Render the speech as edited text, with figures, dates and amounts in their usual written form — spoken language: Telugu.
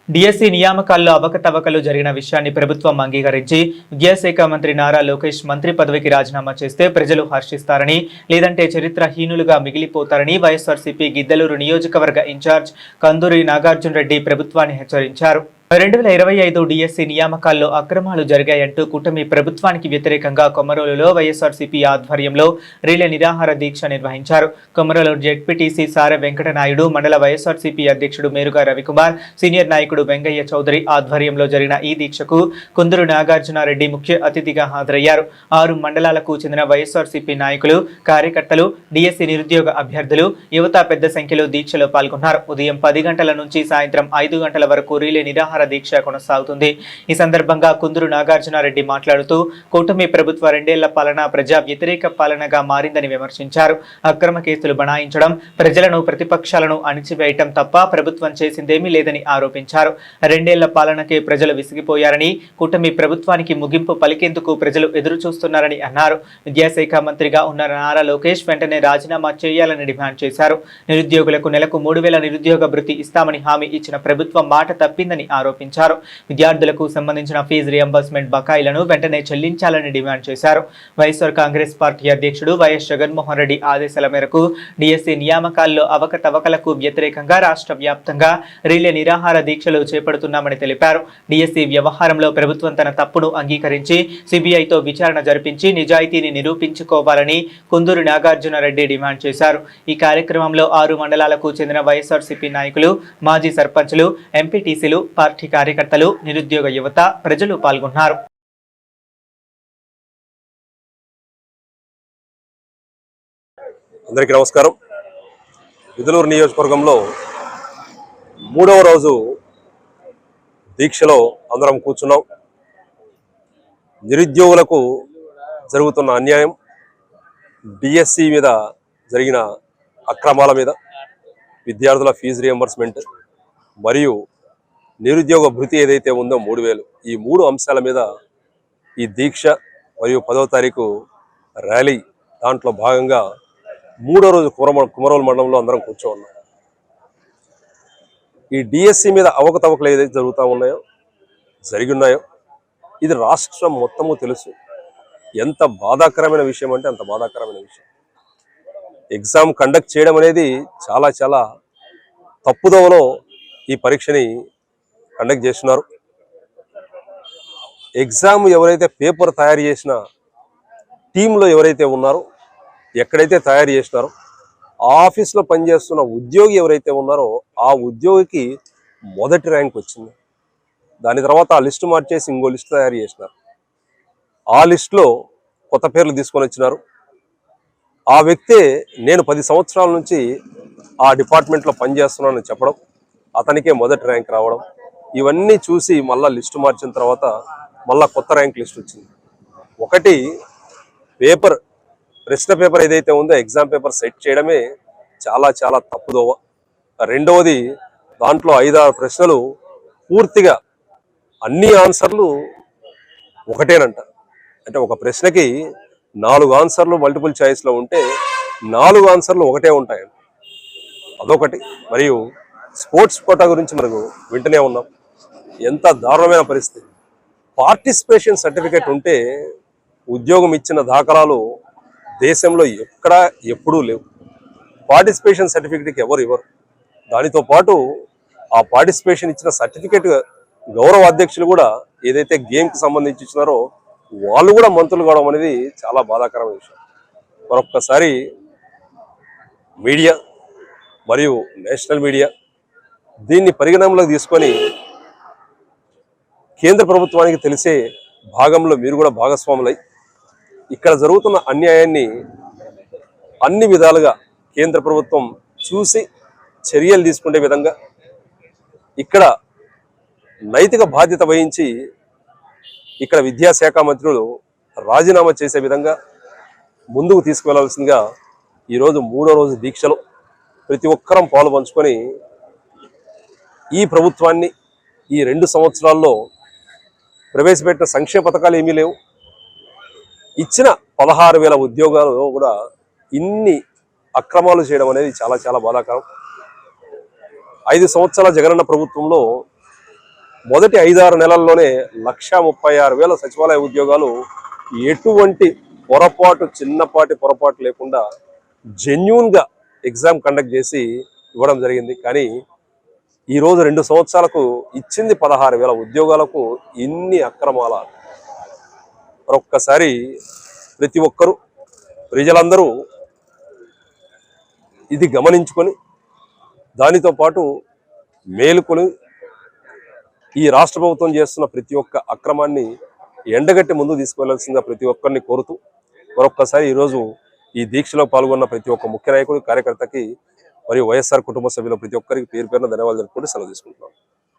డిఎస్సి నియామకాల్లో అవకతవకలు జరిగిన విషయాన్ని ప్రభుత్వం అంగీకరించి విద్యాశాఖ మంత్రి నారా లోకేష్ మంత్రి పదవికి రాజీనామా చేస్తే ప్రజలు హర్షిస్తారని, లేదంటే చరిత్రహీనులుగా మిగిలిపోతారని వైఎస్ఆర్సీపీ గిద్దలూరు నియోజకవర్గ ఇన్ఛార్జ్ కందూరి నాగార్జున రెడ్డి ప్రభుత్వాన్ని హెచ్చరించారు. 2025 డిఎస్సి నియామకాల్లో అక్రమాలు జరిగాయంటూ కూటమి ప్రభుత్వానికి వ్యతిరేకంగా కొమరోలులో వైఎస్ఆర్సీపీ ఆధ్వర్యంలో రీలే నిరాహార దీక్ష నిర్వహించారు. కొమరోలు జెడ్పీటీసీ సారె వెంకటనాయుడు, మండల వైఎస్ఆర్సీపీ అధ్యక్షుడు మేరుగా రవికుమార్, సీనియర్ నాయకుడు వెంగయ్య చౌదరి ఆధ్వర్యంలో జరిగిన ఈ దీక్షకు కుందూరు నాగార్జునారెడ్డి ముఖ్య అతిథిగా హాజరయ్యారు. 6 మండలాలకు చెందిన వైఎస్ఆర్సీపీ నాయకులు, కార్యకర్తలు, డిఎస్సి నిరుద్యోగ అభ్యర్థులు, యువత పెద్ద సంఖ్యలో దీక్షలో పాల్గొన్నారు. ఉదయం 10 గంటల నుంచి సాయంత్రం 5 గంటల వరకు రీలే నిరాహార దీక్ష కొనసాగుతుంది. ఈ సందర్భంగా కుందూరు నాగార్జునారెడ్డి మాట్లాడుతూ కూటమి ప్రభుత్వ 2 ఏళ్ల పాలన ప్రజా వ్యతిరేక పాలనగా మారిందని విమర్శించారు. అక్రమ కేసులు బనాయించడం, ప్రజలను ప్రతిపక్షాలను అణిచివేయటం తప్ప ప్రభుత్వం చేసిందేమీ లేదని ఆరోపించారు. 2 ఏళ్ల పాలనకే ప్రజలు విసిగిపోయారని, కూటమి ప్రభుత్వానికి ముగింపు పలికేందుకు ప్రజలు ఎదురు చూస్తున్నారని అన్నారు. విద్యాశాఖ మంత్రిగా ఉన్న నారా లోకేష్ వెంటనే రాజీనామా చేయాలని డిమాండ్ చేశారు. నిరుద్యోగులకు నెలకు 3000 నిరుద్యోగ భృతి ఇస్తామని హామీ ఇచ్చిన ప్రభుత్వం మాట తప్పిందని ఆరోపించారు. విద్యార్థులకు సంబంధించిన ఫీజు రియంబర్స్మెంట్ బకాయిలను వెంటనే చెల్లించాలని డిమాండ్ చేశారు. వైఎస్ఆర్ కాంగ్రెస్ పార్టీ అధ్యక్షుడు వైఎస్ జగన్మోహన్ రెడ్డి ఆదేశాల మేరకు డిఎస్సి నియామకాల్లో అవకతవకలకు వ్యతిరేకంగా రాష్ట్ర వ్యాప్తంగా రీలే నిరాహార దీక్షలు చేపడుతున్నామని తెలిపారు. డిఎస్సి వ్యవహారంలో ప్రభుత్వం తన తప్పును అంగీకరించి సిబిఐతో విచారణ జరిపించి నిజాయితీని నిరూపించుకోవాలని కుందూరు నాగార్జునరెడ్డి డిమాండ్ చేశారు. ఈ కార్యక్రమంలో 6 మండలాలకు చెందిన వైఎస్ఆర్సీపీ నాయకులు, మాజీ సర్పంచులు, ఎంపీటీసీలు, పార్టీ కార్యకర్తలు, నిరుద్యోగ యువత, ప్రజలు పాల్గొన్నారు. అందరికీ నమస్కారం. గిద్దలూరు నియోజకవర్గంలో 3వ రోజు దీక్షలో అందరం కూర్చున్నాం. నిరుద్యోగులకు జరుగుతున్న అన్యాయం, డిఎస్సి మీద జరిగిన అక్రమాల మీద, విద్యార్థుల ఫీజు రియంబర్స్మెంట్ మరియు నిరుద్యోగ భృతి ఏదైతే ఉందో 3000, ఈ 3 అంశాల మీద ఈ దీక్ష మరియు 10వ తారీఖు ర్యాలీ, దాంట్లో భాగంగా 3వ రోజు కుమరోలు మండలంలో అందరం కూర్చోన్నాం. ఈ డిఎస్సి మీద అవకతవకలు ఏదైతే జరిగి ఉన్నాయో ఇది రాష్ట్రం మొత్తము తెలుసు. ఎంత బాధాకరమైన విషయం అంటే అంత బాధాకరమైన విషయం. ఎగ్జామ్ కండక్ట్ చేయడం అనేది చాలా చాలా తప్పుదోవలో ఈ పరీక్షని కండక్ట్ చేస్తున్నారు. ఎగ్జామ్ ఎవరైతే పేపర్ తయారు చేసిన టీంలో ఎవరైతే ఉన్నారో, ఎక్కడైతే తయారు చేసినారో ఆ ఆఫీస్లో పనిచేస్తున్న ఉద్యోగి ఎవరైతే ఉన్నారో ఆ ఉద్యోగికి మొదటి ర్యాంక్ వచ్చింది. దాని తర్వాత ఆ లిస్టు మార్చేసి ఇంకో లిస్టు తయారు చేసినారు. ఆ లిస్టులో కొత్త పేర్లు తీసుకొని వచ్చినారు. ఆ వ్యక్తే నేను 10 సంవత్సరాల నుంచి ఆ డిపార్ట్మెంట్లో పనిచేస్తున్నానని చెప్పడం, అతనికే మొదటి ర్యాంక్ రావడం, ఇవన్నీ చూసి మళ్ళీ లిస్టు మార్చిన తర్వాత మళ్ళీ కొత్త ర్యాంక్ లిస్ట్ వచ్చింది. ఒకటి ప్రశ్న పేపర్ ఏదైతే ఉందో ఎగ్జామ్ పేపర్ సెట్ చేయడమే చాలా చాలా తప్పుదోవ. రెండవది, దాంట్లో 5-6 ప్రశ్నలు పూర్తిగా అన్ని ఆన్సర్లు ఒకటేనంట. అంటే ఒక ప్రశ్నకి 4 ఆన్సర్లు మల్టిపుల్ చాయిస్లో ఉంటే 4 ఆన్సర్లు ఒకటే ఉంటాయండి. అదొకటి. మరియు స్పోర్ట్స్ కోటా గురించి మనకు వింటూనే ఉన్నాం. ఎంత దారుణమైన పరిస్థితి. పార్టిసిపేషన్ సర్టిఫికేట్ ఉంటే ఉద్యోగం ఇచ్చిన దాఖలాలు దేశంలో ఎక్కడా ఎప్పుడూ లేవు. పార్టిసిపేషన్ సర్టిఫికేట్కి ఎవరు ఇవ్వరు. దానితో పాటు ఆ పార్టిసిపేషన్ ఇచ్చిన సర్టిఫికేట్ గౌరవ అధ్యక్షులు కూడా ఏదైతే గేమ్కి సంబంధించి ఇచ్చినారో వాళ్ళు కూడా మంత్రులు కావడం అనేది చాలా బాధాకరమైన విషయం. మరొక్కసారి మీడియా మరియు నేషనల్ మీడియా దీన్ని పరిగణనలోకి తీసుకొని కేంద్ర ప్రభుత్వానికి తెలిసే భాగంలో మీరు కూడా భాగస్వాములై ఇక్కడ జరుగుతున్న అన్యాయాన్ని అన్ని విధాలుగా కేంద్ర ప్రభుత్వం చూసి చర్యలు తీసుకునే విధంగా, ఇక్కడ నైతిక బాధ్యత వహించి ఇక్కడ విద్యాశాఖ మంత్రులు రాజీనామా చేసే విధంగా ముందుకు తీసుకువెళ్లాల్సిందిగా ఈరోజు 3వ రోజు దీక్షలో ప్రతి ఒక్కరం పాలు పంచుకొని ఈ ప్రభుత్వాన్ని ఈ 2 సంవత్సరాల్లో ప్రవేశపెట్టిన సంక్షేమ పథకాలు ఏమీ లేవు. ఇచ్చిన 16,000 ఉద్యోగాలు కూడా ఇన్ని అక్రమాలు చేయడం అనేది చాలా చాలా బాధాకరం. 5 సంవత్సరాల జగనన్న ప్రభుత్వంలో మొదటి 5-6 నెలల్లోనే 1,36,000 సచివాలయ ఉద్యోగాలు ఎటువంటి పొరపాటు, చిన్నపాటి పొరపాటు లేకుండా జెన్యూన్గా ఎగ్జామ్ కండక్ట్ చేసి ఇవ్వడం జరిగింది. కానీ ఈరోజు 2 సంవత్సరాలకు ఇచ్చింది 16,000 ఉద్యోగాలకు ఇన్ని అక్రమాల. మరొక్కసారి ప్రతి ఒక్కరూ, ప్రజలందరూ ఇది గమనించుకొని దానితో పాటు మేలుకొని ఈ రాష్ట్ర ప్రభుత్వం చేస్తున్న ప్రతి ఒక్క అక్రమాన్ని ఎండగట్టి ముందు తీసుకువెళ్లాల్సిందిగా ప్రతి ఒక్కరిని కోరుతూ మరొక్కసారి ఈరోజు ఈ దీక్షలో పాల్గొన్న ప్రతి ఒక్క ముఖ్య నాయకుడు, కార్యకర్తకి మరియు వైఎస్ఆర్ కుటుంబ సభ్యుల ప్రతి ఒక్కరికి పేరు పేరున ధన్యవాదాలు తెలుపుకుంటూ సెలవు తీసుకుంటున్నాం.